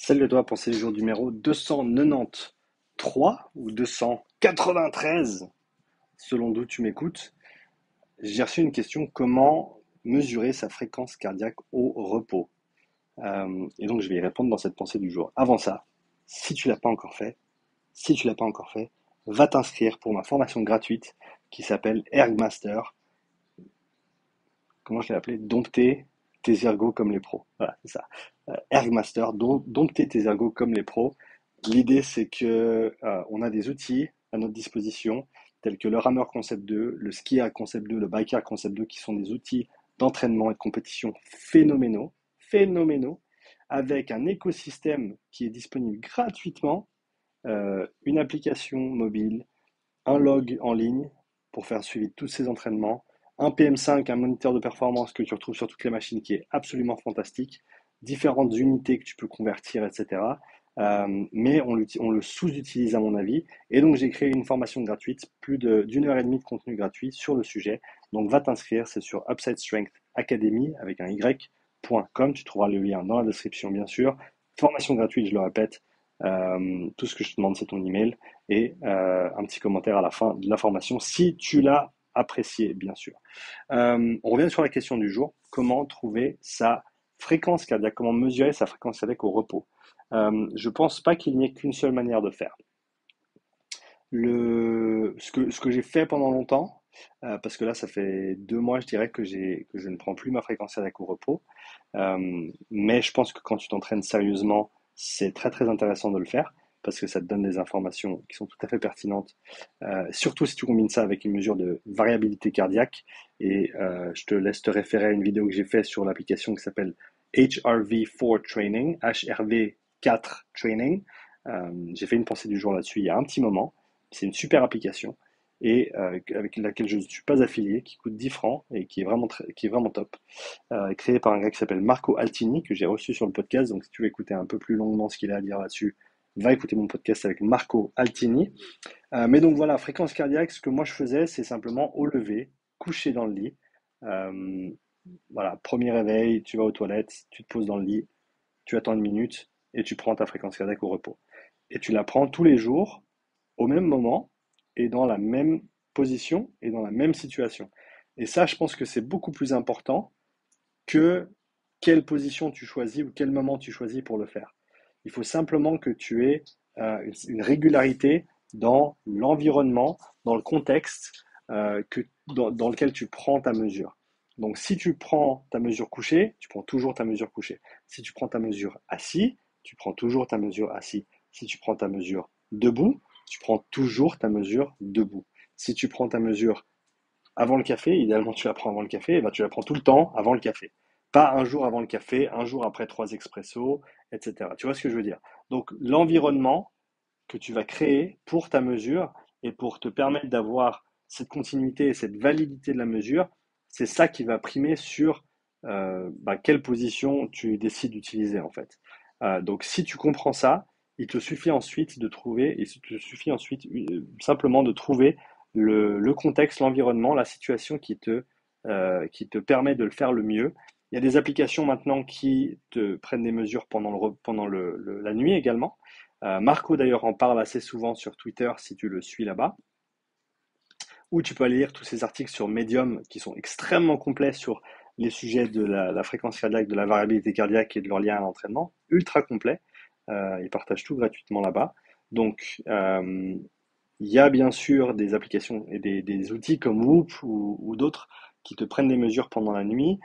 Salut à toi pour ce jour numéro 293 ou 293, selon d'où tu m'écoutes. J'ai reçu une question, comment mesurer sa fréquence cardiaque au repos? Et donc je vais y répondre dans cette pensée du jour. Avant ça, si tu l'as pas encore fait, si tu l'as pas encore fait, va t'inscrire pour ma formation gratuite qui s'appelle Ergmaster. Comment je l'ai appelé? Dompter tes ergots comme les pros. Voilà, c'est ça. Ergmaster, dompter tes ergots comme les pros. L'idée, c'est que on a des outils à notre disposition, tels que le Rameur Concept 2, le Skier Concept 2, le Biker Concept 2, qui sont des outils d'entraînement et de compétition phénoménaux, phénoménaux, avec un écosystème qui est disponible gratuitement, une application mobile, un log en ligne pour faire le suivi de tous ces entraînements, un PM5, un moniteur de performance que tu retrouves sur toutes les machines qui est absolument fantastique, différentes unités que tu peux convertir, etc. Mais on le sous-utilise à mon avis. Et donc j'ai créé une formation gratuite, d'une heure et demie de contenu gratuit sur le sujet. Donc va t'inscrire, c'est sur Upside Strength Academy avec un y.com. Tu trouveras le lien dans la description bien sûr. Formation gratuite, je le répète. Tout ce que je te demande, c'est ton email et un petit commentaire à la fin de la formation si tu l'as apprécié, bien sûr. On revient sur la question du jour. Comment trouver sa fréquence cardiaque? Comment mesurer sa fréquence cardiaque au repos? Je pense pas qu'il n'y ait qu'une seule manière de faire. Ce que j'ai fait pendant longtemps, parce que là, ça fait 2 mois, je dirais, que je ne prends plus ma fréquence cardiaque au repos. Mais je pense que quand tu t'entraînes sérieusement, c'est très très intéressant de le faire parce que ça te donne des informations qui sont tout à fait pertinentes, surtout si tu combines ça avec une mesure de variabilité cardiaque. Et je te laisse te référer à une vidéo que j'ai faite sur l'application qui s'appelle HRV4 Training, HRV4 Training. J'ai fait une pensée du jour là-dessus il y a un petit moment. C'est une super application et avec laquelle je ne suis pas affilié, qui coûte 10 francs et qui est vraiment top, créé par un gars qui s'appelle Marco Altini, que j'ai reçu sur le podcast. Donc, si tu veux écouter un peu plus longuement ce qu'il a à dire là-dessus, va écouter mon podcast avec Marco Altini. Mais donc voilà, fréquence cardiaque, ce que moi je faisais, c'est simplement au lever, couché dans le lit. Euh, voilà, premier réveil, tu vas aux toilettes, tu te poses dans le lit, tu attends une minute et tu prends ta fréquence cardiaque au repos. Et tu la prends tous les jours, au même moment, et dans la même position et dans la même situation. Et ça, je pense que c'est beaucoup plus important que quelle position tu choisis ou quel moment tu choisis pour le faire. Il faut simplement que tu aies une régularité dans l'environnement, dans le contexte dans lequel tu prends ta mesure. Donc si tu prends ta mesure couchée, tu prends toujours ta mesure couchée. Si tu prends ta mesure assis, tu prends toujours ta mesure assis. Si tu prends ta mesure debout, tu prends toujours ta mesure debout. Si tu prends ta mesure avant le café, idéalement tu la prends avant le café, et ben tu la prends tout le temps avant le café. Pas un jour avant le café, un jour après 3 expressos, etc. Tu vois ce que je veux dire? Donc l'environnement que tu vas créer pour ta mesure et pour te permettre d'avoir cette continuité et cette validité de la mesure, c'est ça qui va primer sur quelle position tu décides d'utiliser en fait. Donc si tu comprends ça, il te suffit ensuite de trouver, il te suffit ensuite simplement de trouver le contexte, l'environnement, la situation qui te permet de le faire le mieux. Il y a des applications maintenant qui te prennent des mesures pendant la nuit également. Marco d'ailleurs en parle assez souvent sur Twitter si tu le suis là-bas. Ou tu peux aller lire tous ces articles sur Medium qui sont extrêmement complets sur les sujets de la fréquence cardiaque, de la variabilité cardiaque et de leur lien à l'entraînement. Ultra complet. Ils partagent tout gratuitement là-bas. Donc, il y a bien sûr des applications et des outils comme Whoop ou d'autres qui te prennent des mesures pendant la nuit.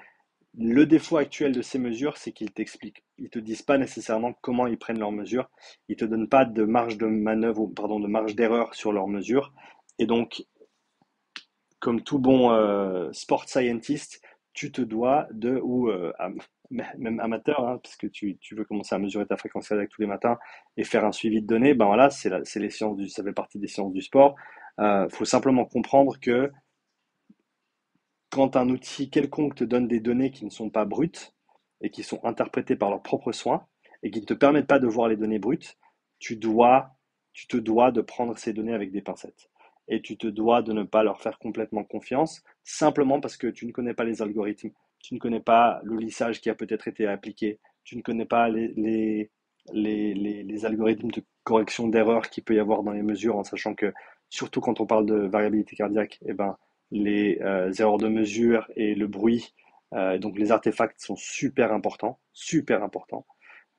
Le défaut actuel de ces mesures, c'est qu'ils t'expliquent. Ils te disent pas nécessairement comment ils prennent leurs mesures. Ils te donnent pas de marge de manœuvre, ou pardon, de marge d'erreur sur leurs mesures. Et donc, comme tout bon sport scientist, tu te dois même amateur, hein, parce que tu veux commencer à mesurer ta fréquence cardiaque tous les matins et faire un suivi de données, ben voilà, c'est les ça fait partie des sciences du sport. Faut simplement comprendre que quand un outil quelconque te donne des données qui ne sont pas brutes et qui sont interprétées par leurs propres soins et qui ne te permettent pas de voir les données brutes, tu dois, tu te dois de prendre ces données avec des pincettes. Et tu te dois de ne pas leur faire complètement confiance, simplement parce que tu ne connais pas les algorithmes, tu ne connais pas le lissage qui a peut-être été appliqué, tu ne connais pas les algorithmes de correction d'erreurs qu'il peut y avoir dans les mesures, en sachant que, surtout quand on parle de variabilité cardiaque, eh ben, les erreurs de mesure et le bruit, donc les artefacts sont super importants, super importants.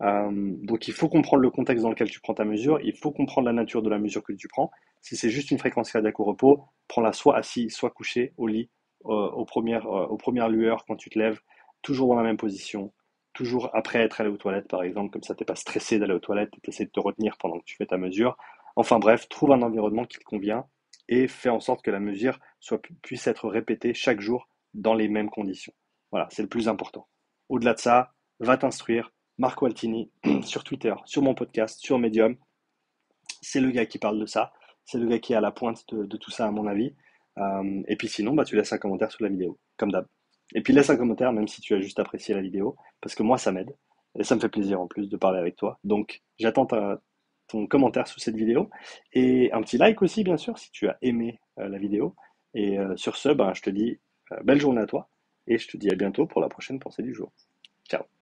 Donc il faut comprendre le contexte dans lequel tu prends ta mesure, il faut comprendre la nature de la mesure que tu prends. Si c'est juste une fréquence cardiaque au repos, prends-la soit assis, soit couché au lit, aux premières lueurs quand tu te lèves, toujours dans la même position, toujours après être allé aux toilettes par exemple, comme ça t'es pas stressé d'aller aux toilettes et t'essaies de te retenir pendant que tu fais ta mesure. Enfin bref, trouve un environnement qui te convient et fais en sorte que la mesure puisse être répétée chaque jour dans les mêmes conditions. Voilà, c'est le plus important. Au-delà de ça, va t'instruire. Marco Altini sur Twitter, sur mon podcast, sur Medium. C'est le gars qui parle de ça. C'est le gars qui est à la pointe de tout ça, à mon avis. Et puis sinon, bah, tu laisses un commentaire sous la vidéo, comme d'hab. Et puis laisse un commentaire, même si tu as juste apprécié la vidéo, parce que moi, ça m'aide. Et ça me fait plaisir en plus de parler avec toi. Donc, j'attends ton commentaire sous cette vidéo. Et un petit like aussi, bien sûr, si tu as aimé la vidéo. Et sur ce, ben, je te dis belle journée à toi. Et je te dis à bientôt pour la prochaine pensée du jour. Ciao.